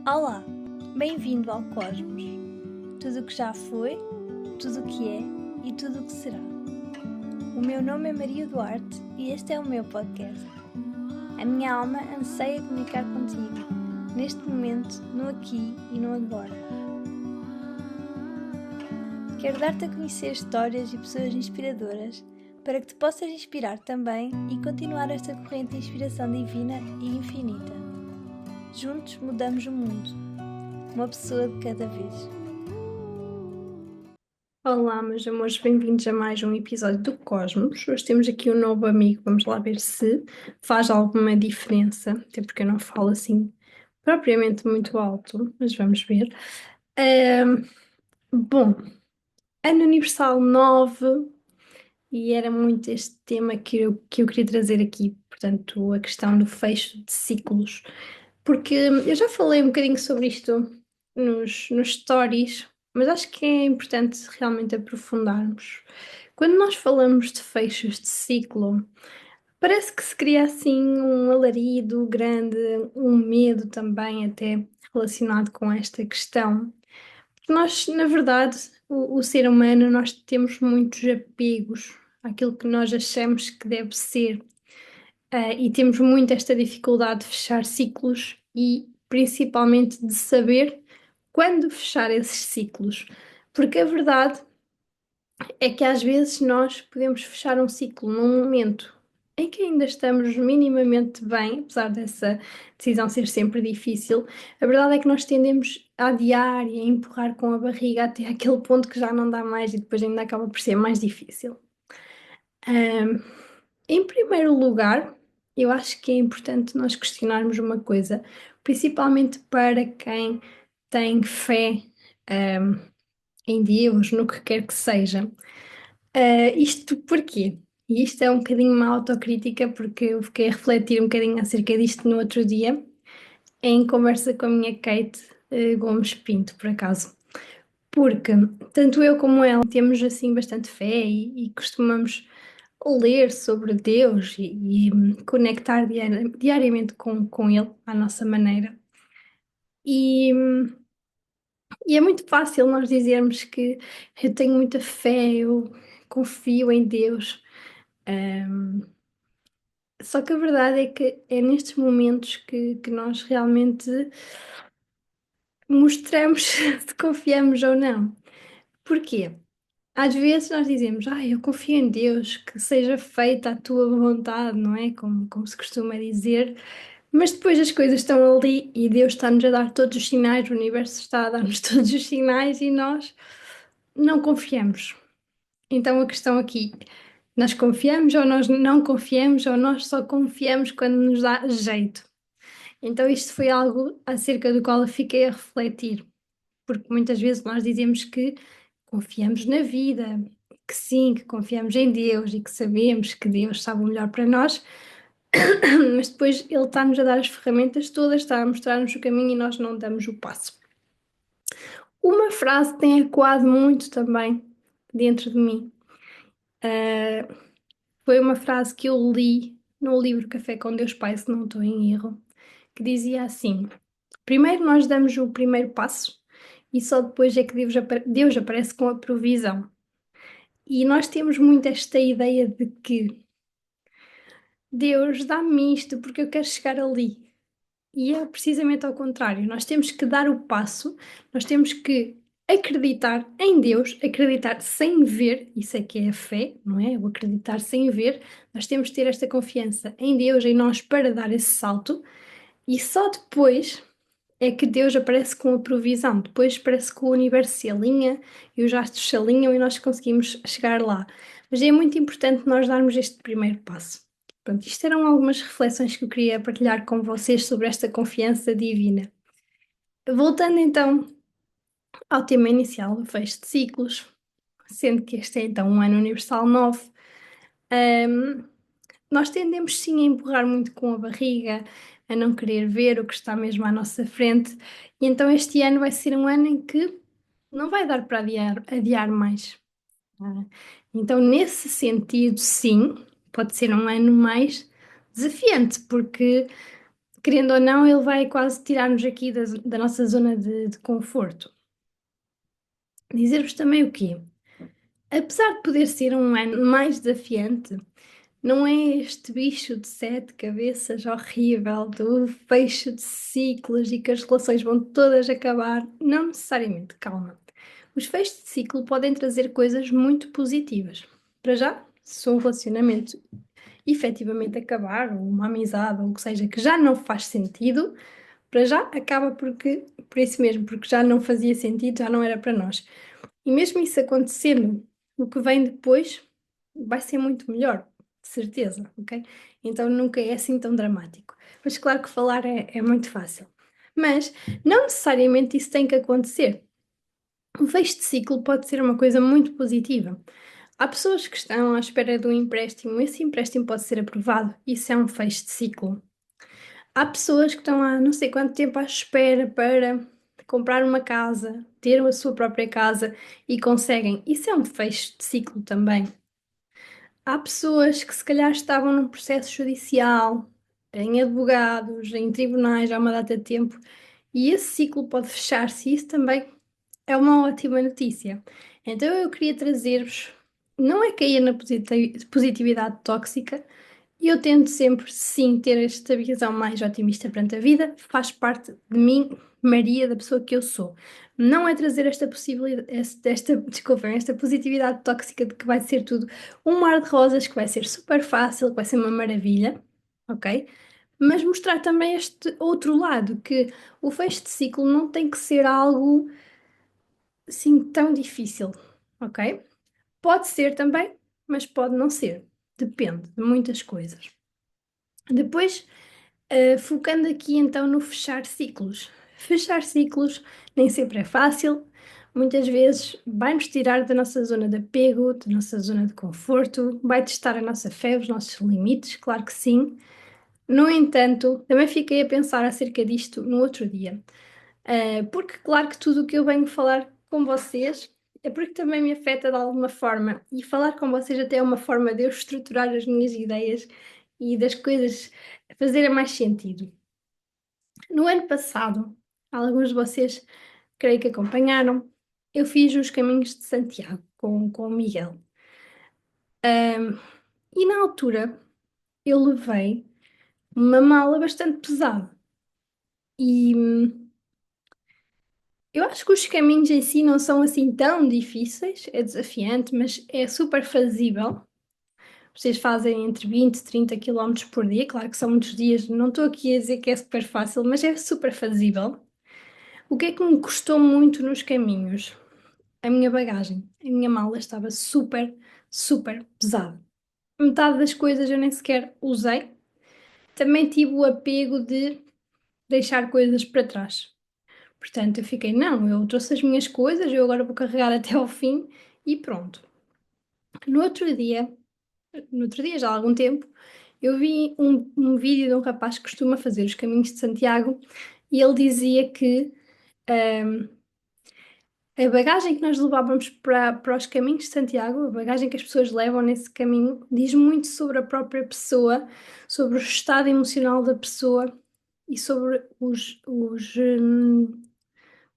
Olá, bem-vindo ao Cosmos. Tudo o que já foi, tudo o que é e tudo o que será. O meu nome é Maria Duarte e este é o meu podcast. A minha alma anseia comunicar contigo, neste momento, no aqui e no agora. Quero dar-te a conhecer histórias e pessoas inspiradoras para que te possas inspirar também e continuar esta corrente de inspiração divina e infinita. Juntos mudamos o mundo, uma pessoa de cada vez. Olá, meus amores, bem-vindos a mais um episódio do Cosmos. Hoje temos aqui um novo amigo, vamos lá ver se faz alguma diferença, até porque eu não falo assim propriamente muito alto, mas vamos ver. Bom, ano universal 9, e era muito este tema que eu queria trazer aqui, portanto, a questão do fecho de ciclos, porque eu já falei um bocadinho sobre isto nos stories, mas acho que é importante realmente aprofundarmos. Quando nós falamos de fechos de ciclo, parece que se cria assim um alarido grande, um medo também até relacionado com esta questão. Nós, na verdade, o ser humano, nós temos muitos apegos àquilo que nós achamos que deve ser, e temos muito esta dificuldade de fechar ciclos e principalmente de saber quando fechar esses ciclos. Porque a verdade é que às vezes nós podemos fechar um ciclo num momento em que ainda estamos minimamente bem, apesar dessa decisão ser sempre difícil. A verdade é que nós tendemos a adiar e a empurrar com a barriga até aquele ponto que já não dá mais e depois ainda acaba por ser mais difícil. Ahm, Em primeiro lugar, eu acho que é importante nós questionarmos uma coisa, principalmente para quem tem fé, em Deus, no que quer que seja. Isto porquê? E isto é um bocadinho uma autocrítica, porque eu fiquei a refletir um bocadinho acerca disto no outro dia, em conversa com a minha Kate, Gomes Pinto, por acaso. Porque tanto eu como ela temos assim bastante fé e costumamos ler sobre Deus e conectar diariamente com Ele à nossa maneira. E, e é muito fácil nós dizermos que eu tenho muita fé, eu confio em Deus. Ahm, Só que a verdade é que é nestes momentos que nós realmente mostramos se confiamos ou não. Porquê? Às vezes nós dizemos, eu confio em Deus, que seja feita a tua vontade, não é? Como se costuma dizer, mas depois as coisas estão ali e Deus está-nos a dar todos os sinais, o universo está a dar-nos todos os sinais e nós não confiamos. Então a questão aqui, nós confiamos ou nós não confiamos ou nós só confiamos quando nos dá jeito? Então isto foi algo acerca do qual eu fiquei a refletir, porque muitas vezes nós dizemos que confiamos na vida, que sim, que confiamos em Deus e que sabemos que Deus sabe o melhor para nós, mas depois Ele está-nos a dar as ferramentas todas, está a mostrar-nos o caminho e nós não damos o passo. Uma frase tem ecoado muito também dentro de mim. Uh, Foi uma frase que eu li no livro Café com Deus Pai, se não estou em erro, que dizia assim: primeiro nós damos o primeiro passo e só depois é que Deus aparece com a provisão. E nós temos muito esta ideia de que Deus dá-me isto porque eu quero chegar ali. E é precisamente ao contrário. Nós temos que dar o passo, nós temos que acreditar em Deus, acreditar sem ver, isso é que é a fé, não é? O acreditar sem ver. Nós temos que ter esta confiança em Deus, em nós, para dar esse salto, e só depois é que Deus aparece com a provisão. Depois parece que o universo se alinha e os astros se alinham e nós conseguimos chegar lá. Mas é muito importante nós darmos este primeiro passo. Pronto, isto eram algumas reflexões que eu queria partilhar com vocês sobre esta confiança divina. Voltando então ao tema inicial do fecho de ciclos, sendo que este é então um ano universal 9, nós tendemos sim a empurrar muito com a barriga, a não querer ver o que está mesmo à nossa frente, e então este ano vai ser um ano em que não vai dar para adiar mais. Ah, Então, nesse sentido, sim, pode ser um ano mais desafiante, porque querendo ou não, ele vai quase tirar-nos aqui da nossa zona de conforto. Dizer-vos também o quê? Apesar de poder ser um ano mais desafiante, não é este bicho de sete cabeças horrível do fecho de ciclos e que as relações vão todas acabar. Não necessariamente, calma. Os fechos de ciclo podem trazer coisas muito positivas. Para já, se um relacionamento efetivamente acabar, ou uma amizade, ou o que seja, que já não faz sentido, para já acaba por isso mesmo, porque já não fazia sentido, já não era para nós. E mesmo isso acontecendo, o que vem depois vai ser muito melhor, de certeza, ok? Então nunca é assim tão dramático. Mas claro que falar é muito fácil. Mas não necessariamente isso tem que acontecer. Um fecho de ciclo pode ser uma coisa muito positiva. Há pessoas que estão à espera de um empréstimo, esse empréstimo pode ser aprovado, isso é um fecho de ciclo. Há pessoas que estão há não sei quanto tempo à espera para comprar uma casa, ter a sua própria casa e conseguem. Isso é um fecho de ciclo também. Há pessoas que se calhar estavam num processo judicial, em advogados, em tribunais há uma data de tempo, e esse ciclo pode fechar-se, e isso também é uma ótima notícia. Então eu queria trazer-vos, não é cair na positividade tóxica, e eu tento sempre, sim, ter esta visão mais otimista perante a vida, faz parte de mim, Maria, da pessoa que eu sou. Não é trazer esta possibilidade, desculpem, esta positividade tóxica de que vai ser tudo um mar de rosas, que vai ser super fácil, que vai ser uma maravilha, ok? Mas mostrar também este outro lado, que o fecho de ciclo não tem que ser algo assim tão difícil, ok? Pode ser também, mas pode não ser. Depende de muitas coisas. Depois, focando aqui então no fechar ciclos. Fechar ciclos nem sempre é fácil, muitas vezes vai-nos tirar da nossa zona de apego, da nossa zona de conforto, vai testar a nossa fé, os nossos limites, claro que sim. No entanto, também fiquei a pensar acerca disto no outro dia. Porque, claro que tudo o que eu venho falar com vocês é porque também me afeta de alguma forma, e falar com vocês até é uma forma de eu estruturar as minhas ideias e das coisas fazerem mais sentido. No ano passado, alguns de vocês creio que acompanharam, eu fiz os caminhos de Santiago com o Miguel. E na altura eu levei uma mala bastante pesada. E eu acho que os caminhos em si não são assim tão difíceis, é desafiante, mas é super fazível. Vocês fazem entre 20 e 30 quilómetros por dia, claro que são muitos dias, não estou aqui a dizer que é super fácil, mas é super fazível. O que é que me custou muito nos caminhos? A minha bagagem. A minha mala estava super, super pesada. Metade das coisas eu nem sequer usei. Também tive o apego de deixar coisas para trás. Portanto, eu fiquei, não, eu trouxe as minhas coisas, eu agora vou carregar até ao fim e pronto. No outro dia, no outro dia, já há algum tempo, eu vi um vídeo de um rapaz que costuma fazer os caminhos de Santiago e ele dizia que a bagagem que nós levávamos para os caminhos de Santiago, a bagagem que as pessoas levam nesse caminho, diz muito sobre a própria pessoa, sobre o estado emocional da pessoa e sobre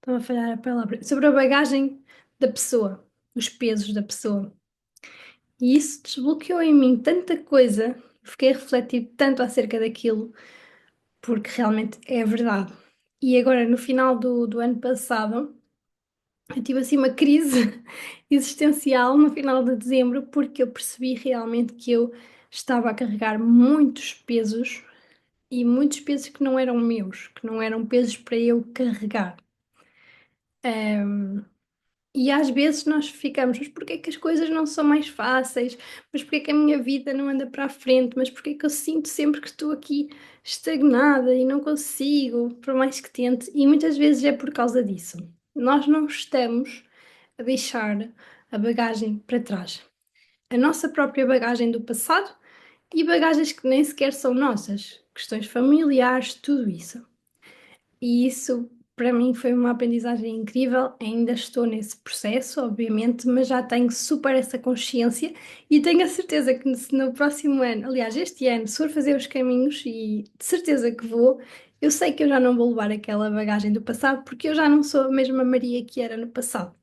estão a falhar a palavra, sobre a bagagem da pessoa, os pesos da pessoa. E isso desbloqueou em mim tanta coisa, fiquei a refletir tanto acerca daquilo, porque realmente é verdade. E agora, no final do ano passado, eu tive assim uma crise existencial no final de dezembro, porque eu percebi realmente que eu estava a carregar muitos pesos e muitos pesos que não eram meus, que não eram pesos para eu carregar. E às vezes nós ficamos, mas porquê que as coisas não são mais fáceis? Mas porquê que a minha vida não anda para a frente? Mas porquê que eu sinto sempre que estou aqui estagnada e não consigo, por mais que tente? E muitas vezes é por causa disso. Nós não estamos a deixar a bagagem para trás. A nossa própria bagagem do passado e bagagens que nem sequer são nossas, questões familiares, tudo isso. E isso para mim foi uma aprendizagem incrível. Ainda estou nesse processo, obviamente, mas já tenho super essa consciência e tenho a certeza que se no próximo ano, aliás, este ano, se for fazer os caminhos, e de certeza que vou, eu sei que eu já não vou levar aquela bagagem do passado, porque eu já não sou a mesma Maria que era no passado.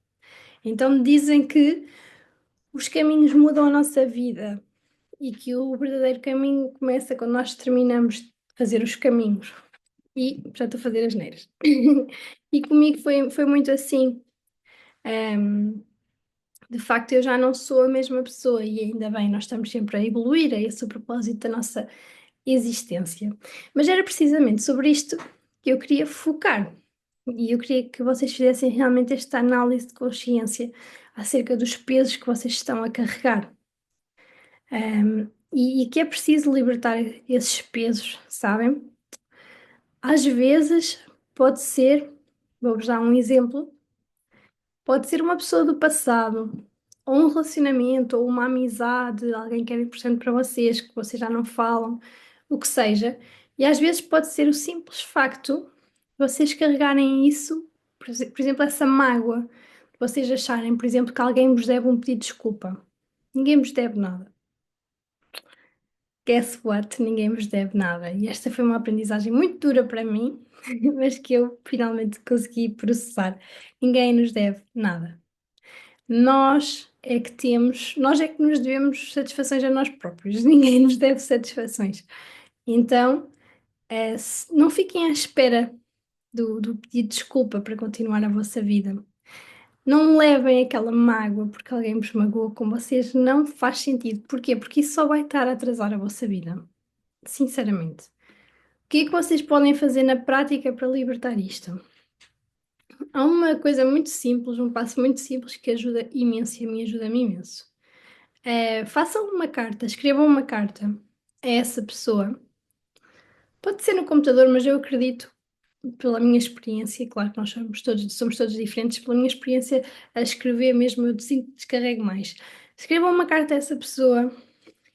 Então dizem que os caminhos mudam a nossa vida e que o verdadeiro caminho começa quando nós terminamos de fazer os caminhos. E já estou a fazer as neiras. E comigo foi muito assim. Ahm, de facto, eu já não sou a mesma pessoa e ainda bem, nós estamos sempre a evoluir, é esse o propósito da nossa existência. Mas era precisamente sobre isto que eu queria focar. E eu queria que vocês fizessem realmente esta análise de consciência acerca dos pesos que vocês estão a carregar. E que é preciso libertar esses pesos, sabem? Às vezes pode ser, vou-vos dar um exemplo, pode ser uma pessoa do passado, ou um relacionamento, ou uma amizade, alguém que era importante para vocês, que vocês já não falam, o que seja. E às vezes pode ser o simples facto de vocês carregarem isso, por exemplo, essa mágoa, de vocês acharem, por exemplo, que alguém vos deve um pedido de desculpa. Ninguém vos deve nada. Guess what? Ninguém vos deve nada. E esta foi uma aprendizagem muito dura para mim, mas que eu finalmente consegui processar. Ninguém nos deve nada. Nós é que nos devemos satisfações a nós próprios. Ninguém nos deve satisfações. Então, não fiquem à espera do pedido de desculpa para continuar a vossa vida. Não levem aquela mágoa porque alguém vos magoou com vocês, não faz sentido. Porquê? Porque isso só vai estar a atrasar a vossa vida. Sinceramente. O que é que vocês podem fazer na prática para libertar isto? Há uma coisa muito simples, um passo muito simples que ajuda imenso e a mim ajuda-me imenso. Façam uma carta, escrevam uma carta a essa pessoa. Pode ser no computador, mas eu acredito, pela minha experiência, claro que nós somos todos diferentes, pela minha experiência a escrever mesmo, eu sinto que descarrego mais. Escrevam uma carta a essa pessoa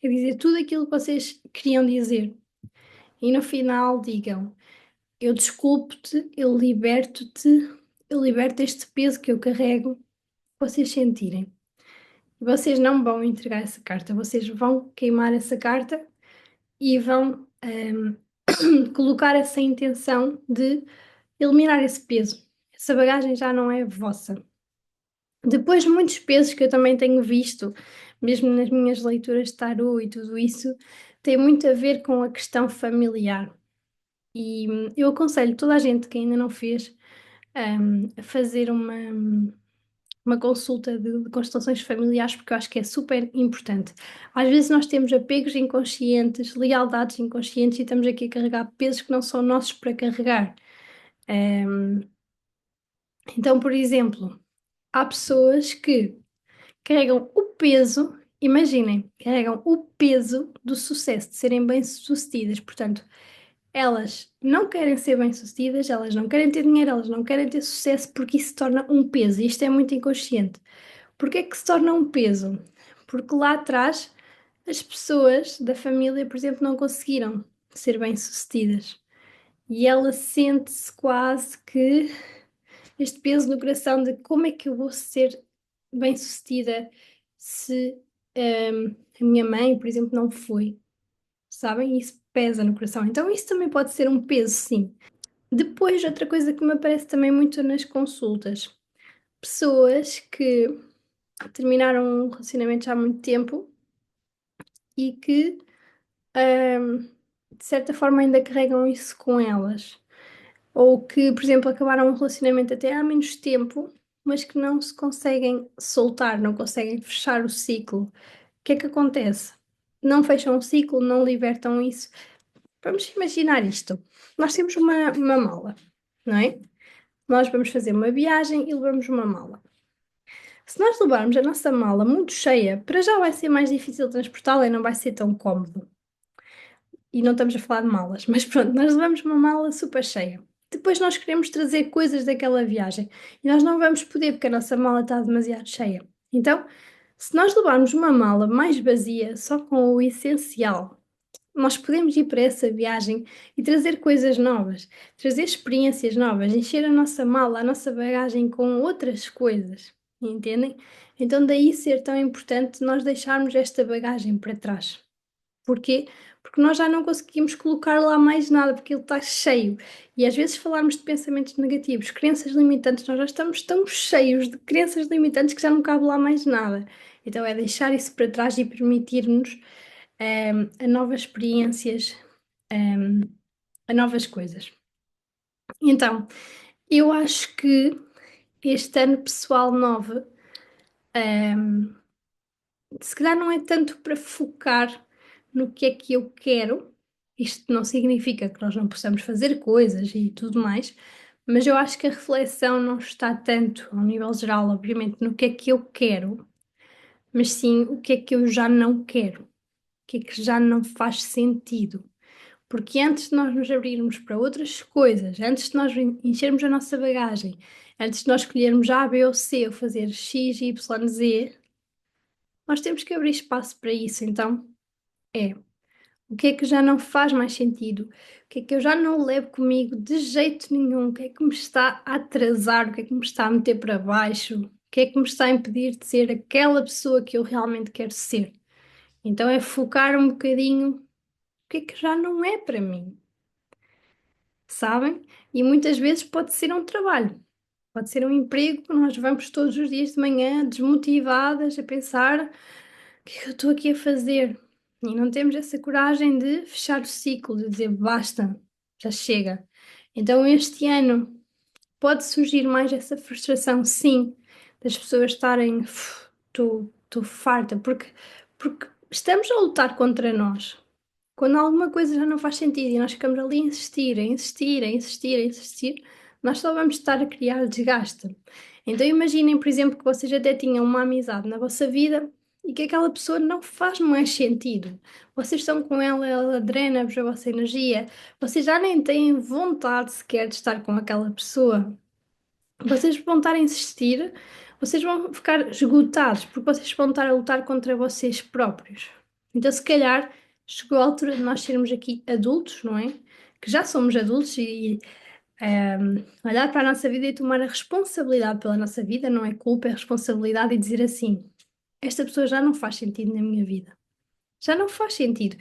a dizer tudo aquilo que vocês queriam dizer. E no final digam: eu desculpo-te, eu liberto este peso que eu carrego, vocês sentirem. E vocês não vão entregar essa carta, vocês vão queimar essa carta e vão colocar essa intenção de eliminar esse peso. Essa bagagem já não é vossa. Depois, muitos pesos que eu também tenho visto, mesmo nas minhas leituras de tarô e tudo isso, tem muito a ver com a questão familiar. E eu aconselho toda a gente que ainda não fez a fazer uma consulta de constelações familiares, porque eu acho que é super importante. Às vezes nós temos apegos inconscientes, lealdades inconscientes e estamos aqui a carregar pesos que não são nossos para carregar. Ahm, então, por exemplo, há pessoas que carregam o peso, imaginem, carregam o peso do sucesso, de serem bem-sucedidas. Portanto, elas não querem ser bem-sucedidas, elas não querem ter dinheiro, elas não querem ter sucesso porque isso se torna um peso. E isto é muito inconsciente. Porquê é que se torna um peso? Porque lá atrás as pessoas da família, por exemplo, não conseguiram ser bem-sucedidas. E ela sente-se quase que este peso no coração de como é que eu vou ser bem-sucedida se a minha mãe, por exemplo, não foi. Sabem? Isso pesa no coração. Então, isso também pode ser um peso, sim. Depois, outra coisa que me aparece também muito nas consultas: pessoas que terminaram um relacionamento já há muito tempo e que, de certa forma, ainda carregam isso com elas. Ou que, por exemplo, acabaram um relacionamento até há menos tempo, mas que não se conseguem soltar, não conseguem fechar o ciclo. O que é que acontece? Não fecham o ciclo, não libertam isso. Vamos imaginar isto. Nós temos uma mala, não é? Nós vamos fazer uma viagem e levamos uma mala. Se nós levarmos a nossa mala muito cheia, para já vai ser mais difícil transportá-la e não vai ser tão cómodo. E não estamos a falar de malas, mas pronto, nós levamos uma mala super cheia. Depois nós queremos trazer coisas daquela viagem e nós não vamos poder porque a nossa mala está demasiado cheia. Então, se nós levarmos uma mala mais vazia, só com o essencial, nós podemos ir para essa viagem e trazer coisas novas, trazer experiências novas, encher a nossa mala, a nossa bagagem com outras coisas, entendem? Então, daí ser tão importante nós deixarmos esta bagagem para trás. Porquê? Porque nós já não conseguimos colocar lá mais nada, porque ele está cheio. E às vezes falarmos de pensamentos negativos, crenças limitantes, nós já estamos tão cheios de crenças limitantes que já não cabe lá mais nada. Então é deixar isso para trás e permitir-nos a novas experiências, ehm, a novas coisas. Então, eu acho que este ano pessoal 9, se calhar não é tanto para focar no que é que eu quero. Isto não significa que nós não possamos fazer coisas e tudo mais, mas eu acho que a reflexão não está tanto, ao nível geral, obviamente, no que é que eu quero, mas sim o que é que eu já não quero, o que é que já não faz sentido. Porque antes de nós nos abrirmos para outras coisas, antes de nós enchermos a nossa bagagem, antes de nós escolhermos A, B ou C, ou fazer X, Y, Z, nós temos que abrir espaço para isso. Então, é o que é que já não faz mais sentido? O que é que eu já não levo comigo de jeito nenhum? O que é que me está a atrasar? O que é que me está a meter para baixo? O que é que me está a impedir de ser aquela pessoa que eu realmente quero ser? Então, é focar um bocadinho o que é que já não é para mim, sabem? E muitas vezes pode ser um trabalho, pode ser um emprego que nós vamos todos os dias de manhã desmotivadas a pensar: o que é que eu estou aqui a fazer? E não temos essa coragem de fechar o ciclo, de dizer basta, já chega. Então este ano pode surgir mais essa frustração, sim, das pessoas estarem, estou farta, porque estamos a lutar contra nós. Quando alguma coisa já não faz sentido e nós ficamos ali a insistir, a insistir, a insistir, a insistir, nós só vamos estar a criar desgaste. Então imaginem, por exemplo, que vocês até tinham uma amizade na vossa vida e que aquela pessoa não faz mais sentido. Vocês estão com ela, ela drena-vos a vossa energia, vocês já nem têm vontade sequer de estar com aquela pessoa. Vocês vão estar a insistir, vocês vão ficar esgotados, porque vocês vão estar a lutar contra vocês próprios. Então, se calhar, chegou a altura de nós sermos aqui adultos, não é? Que já somos adultos e olhar para a nossa vida e tomar a responsabilidade pela nossa vida, não é culpa, é responsabilidade e dizer assim: esta pessoa já não faz sentido na minha vida. Já não faz sentido.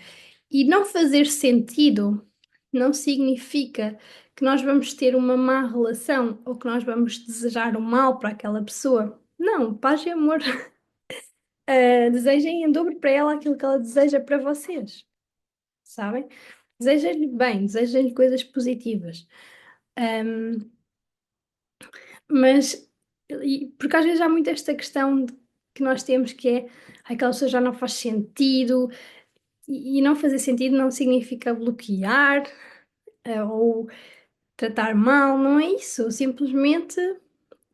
E não fazer sentido não significa que nós vamos ter uma má relação ou que nós vamos desejar o mal para aquela pessoa. Não, paz e amor. Desejem em dobro para ela aquilo que ela deseja para vocês, sabem? Desejem-lhe bem, desejem-lhe coisas positivas. Ahm, mas, porque às vezes há muito esta questão que nós temos que é: "Ai, aquela pessoa já não faz sentido", e não fazer sentido não significa bloquear, ou tratar mal, não é isso. Simplesmente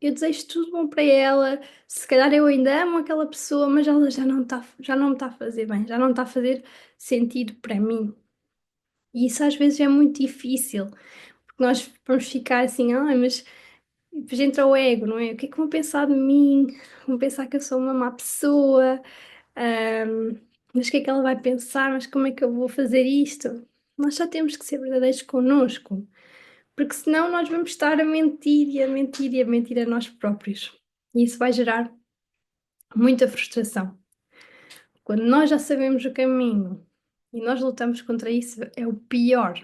eu desejo tudo bom para ela. Se calhar eu ainda amo aquela pessoa, mas ela já não me está a fazer bem, já não está a fazer sentido para mim. E isso às vezes é muito difícil, porque nós vamos ficar assim: "Ai, mas depois entra o ego, não é? O que é que vão pensar de mim? Vão pensar que eu sou uma má pessoa, ahm, mas o que é que ela vai pensar? Mas como é que eu vou fazer isto?" Nós só temos que ser verdadeiros connosco, porque senão nós vamos estar a mentir e a mentir e a mentir a nós próprios. E isso vai gerar muita frustração. Quando nós já sabemos o caminho e nós lutamos contra isso, é o pior.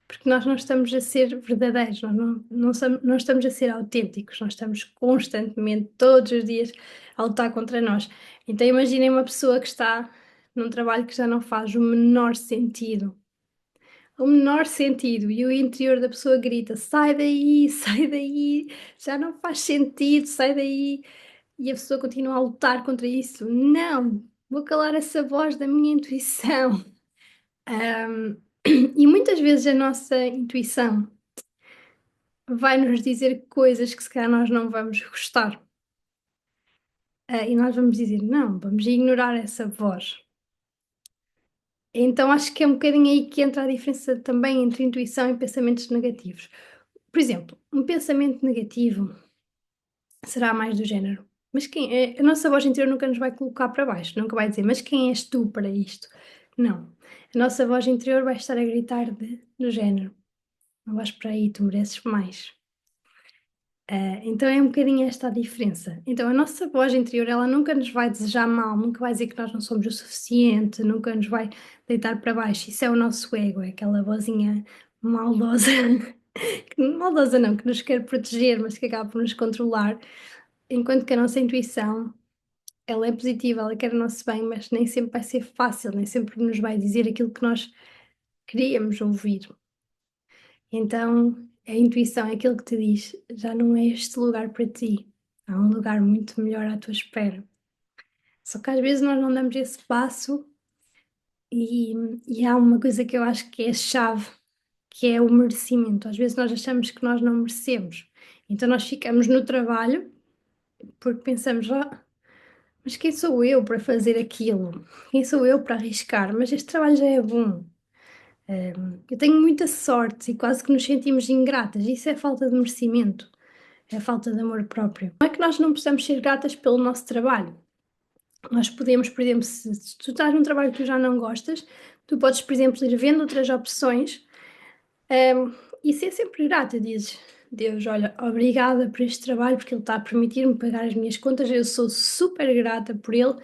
Porque nós não estamos a ser verdadeiros, nós não estamos a ser autênticos, nós estamos constantemente, todos os dias, a lutar contra nós. Então imaginem uma pessoa que está num trabalho que já não faz o menor sentido, e o interior da pessoa grita: sai daí, sai daí, já não faz sentido, sai daí, e a pessoa continua a lutar contra isso. Não, vou calar essa voz da minha intuição. Ahm, e muitas vezes a nossa intuição vai nos dizer coisas que se calhar nós não vamos gostar. E nós vamos dizer: não, vamos ignorar essa voz. Então acho que é um bocadinho aí que entra a diferença também entre intuição e pensamentos negativos. Por exemplo, um pensamento negativo será mais do género: mas a nossa voz interior nunca nos vai colocar para baixo, nunca vai dizer: mas quem és tu para isto? Não. a nossa voz interior vai estar a gritar do género: não vais para aí, tu mereces mais. Então é um bocadinho esta a diferença. Então a nossa voz interior, ela nunca nos vai desejar mal, nunca vai dizer que nós não somos o suficiente, nunca nos vai deitar para baixo. Isso é o nosso ego, é aquela vozinha maldosa, maldosa não, que nos quer proteger, mas que acaba por nos controlar. Enquanto que a nossa intuição, ela é positiva, ela quer o nosso bem, mas nem sempre vai ser fácil, nem sempre nos vai dizer aquilo que nós queríamos ouvir. Então, a intuição é aquilo que te diz: já não é este lugar para ti, há um lugar muito melhor à tua espera. Só que às vezes nós não damos esse passo e, e há uma coisa que eu acho que é a chave, que é o merecimento. Às vezes nós achamos que nós não merecemos, então nós ficamos no trabalho porque pensamos: mas quem sou eu para fazer aquilo? Quem sou eu para arriscar? Mas este trabalho já é bom. Eu tenho muita sorte e quase que nos sentimos ingratas. Isso é falta de merecimento, é falta de amor próprio. Não é que nós não possamos ser gratas pelo nosso trabalho. Nós podemos, por exemplo, se tu estás num trabalho que tu já não gostas, tu podes, por exemplo, ir vendo outras opções, e ser sempre grata. Dizes: Deus, olha, obrigada por este trabalho, porque ele está a permitir-me pagar as minhas contas, eu sou super grata por ele,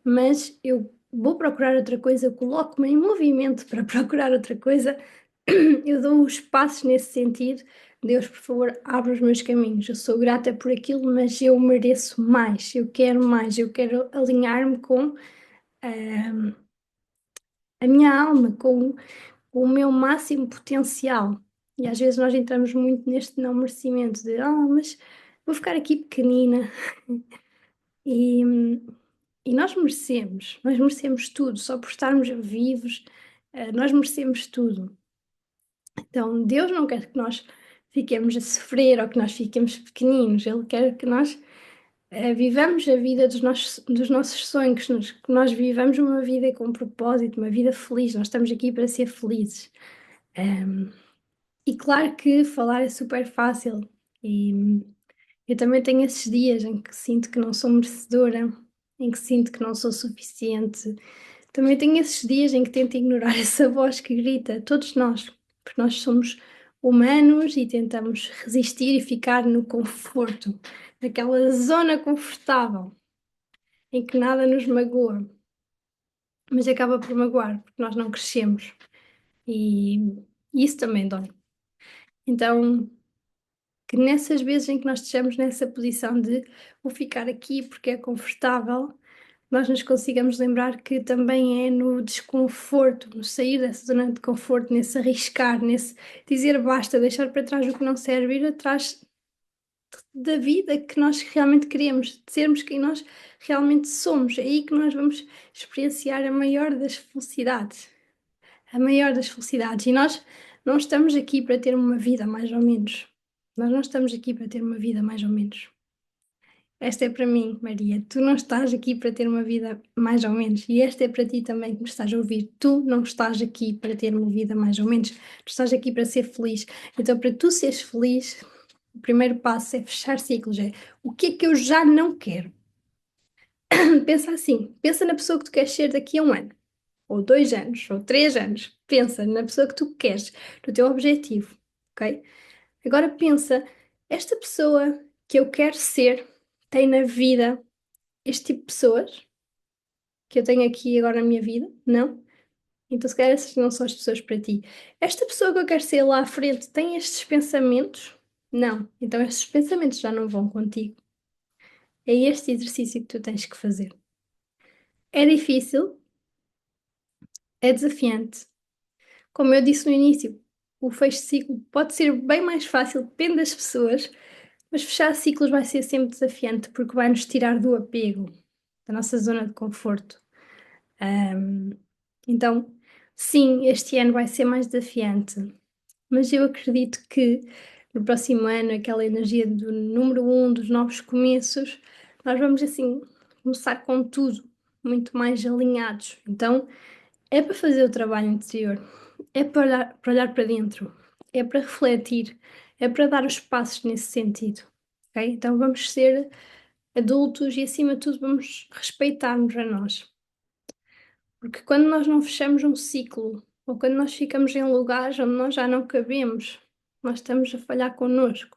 mas eu vou procurar outra coisa, eu coloco-me em movimento para procurar outra coisa, eu dou os passos nesse sentido. Deus, por favor, abre os meus caminhos. Eu sou grata por aquilo, mas eu mereço mais, eu quero mais, eu quero alinhar-me com a minha alma, com o meu máximo potencial. E às vezes nós entramos muito neste não merecimento de, mas vou ficar aqui pequenina. E, e nós merecemos tudo, só por estarmos vivos, nós merecemos tudo. Então Deus não quer que nós fiquemos a sofrer ou que nós fiquemos pequeninos, Ele quer que nós vivamos a vida dos nossos sonhos, que nós vivamos uma vida com propósito, uma vida feliz. Nós estamos aqui para ser felizes. E claro que falar é super fácil, e eu também tenho esses dias em que sinto que não sou merecedora, em que sinto que não sou suficiente. Também tenho esses dias em que tento ignorar essa voz que grita, todos nós, porque nós somos humanos e tentamos resistir e ficar no conforto, naquela zona confortável em que nada nos magoa, mas acaba por magoar, porque nós não crescemos, e isso também dói. Então, que nessas vezes em que nós estejamos nessa posição de vou ficar aqui porque é confortável, nós nos consigamos lembrar que também é no desconforto, no sair dessa zona de conforto, nesse arriscar, nesse dizer basta, deixar para trás o que não serve, ir atrás da vida que nós realmente queremos, de sermos quem nós realmente somos. É aí que nós vamos experienciar a maior das felicidades. A maior das felicidades. E nós não estamos aqui para ter uma vida mais ou menos. Nós não estamos aqui para ter uma vida mais ou menos. Esta é para mim, Maria. Tu não estás aqui para ter uma vida mais ou menos. E esta é para ti também que me estás a ouvir. Tu não estás aqui para ter uma vida mais ou menos. Tu estás aqui para ser feliz. Então, para tu seres feliz, o primeiro passo é fechar ciclos. É o que é que eu já não quero? Pensa assim. Pensa na pessoa que tu queres ser daqui a um ano. Ou 2 anos, ou 3 anos. Pensa na pessoa que tu queres, no teu objetivo, ok? Agora pensa, esta pessoa que eu quero ser tem na vida este tipo de pessoas que eu tenho aqui agora na minha vida? Não? Então se calhar essas não são as pessoas para ti. Esta pessoa que eu quero ser lá à frente tem estes pensamentos? Não. Então estes pensamentos já não vão contigo. É este exercício que tu tens que fazer. É difícil, é desafiante. Como eu disse no início, o fecho de ciclo pode ser bem mais fácil, depende das pessoas, mas fechar ciclos vai ser sempre desafiante porque vai nos tirar do apego, da nossa zona de conforto. Então, sim, este ano vai ser mais desafiante, mas eu acredito que no próximo ano, aquela energia do número um, dos novos começos, nós vamos assim começar com tudo, muito mais alinhados. Então, é para fazer o trabalho interior, é para olhar para dentro, é para refletir, é para dar os passos nesse sentido, ok? Então vamos ser adultos e, acima de tudo, vamos respeitar-nos a nós. Porque quando nós não fechamos um ciclo, ou quando nós ficamos em lugares onde nós já não cabemos, nós estamos a falhar connosco.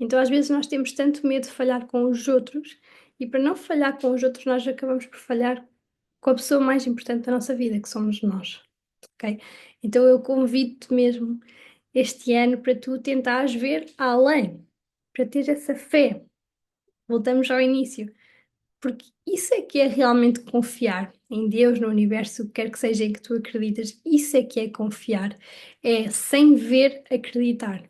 Então, às vezes, nós temos tanto medo de falhar com os outros, e para não falhar com os outros, nós acabamos por falhar com a pessoa mais importante da nossa vida, que somos nós, ok? Então, eu convido-te mesmo este ano para tu tentares ver além, para ter essa fé. Voltamos ao início, porque isso é que é realmente confiar em Deus, no universo, o que quer que seja em que tu acreditas, isso é que é confiar, é sem ver, acreditar.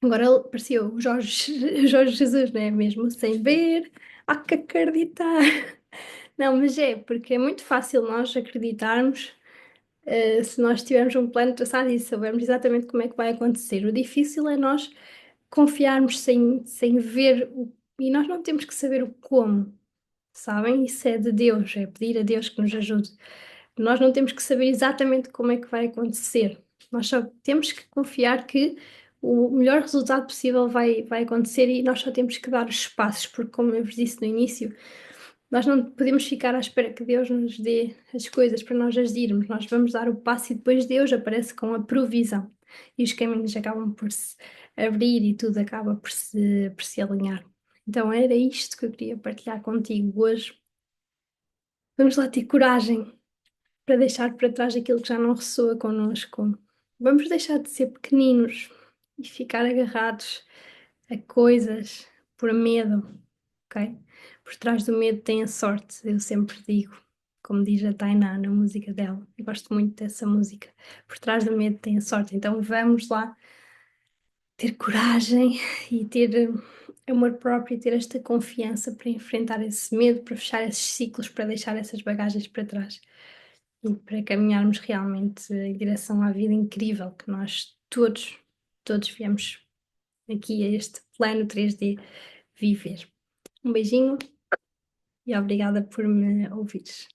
Agora ele parecia o Jorge, Jorge Jesus, não é mesmo? Sem ver, há que acreditar. Não, mas é, porque é muito fácil nós acreditarmos, se nós tivermos um plano traçado e soubermos exatamente como é que vai acontecer. O difícil é nós confiarmos sem ver, e nós não temos que saber o como, sabem? Isso é de Deus, é pedir a Deus que nos ajude. Nós não temos que saber exatamente como é que vai acontecer. Nós só temos que confiar que o melhor resultado possível vai acontecer e nós só temos que dar os passos, porque, como eu vos disse no início, nós não podemos ficar à espera que Deus nos dê as coisas para nós agirmos. Nós vamos dar o passo e depois Deus aparece com a provisão. E os caminhos acabam por se abrir e tudo acaba por se alinhar. Então era isto que eu queria partilhar contigo hoje. Vamos lá ter coragem para deixar para trás aquilo que já não ressoa connosco. Vamos deixar de ser pequeninos e ficar agarrados a coisas por medo, ok? Por trás do medo tem a sorte, eu sempre digo, como diz a Tainá na música dela. Eu gosto muito dessa música. Por trás do medo tem a sorte. Então vamos lá ter coragem e ter amor próprio e ter esta confiança para enfrentar esse medo, para fechar esses ciclos, para deixar essas bagagens para trás e para caminharmos realmente em direção à vida incrível que nós todos viemos aqui a este plano 3D viver. Um beijinho e obrigada por me ouvires.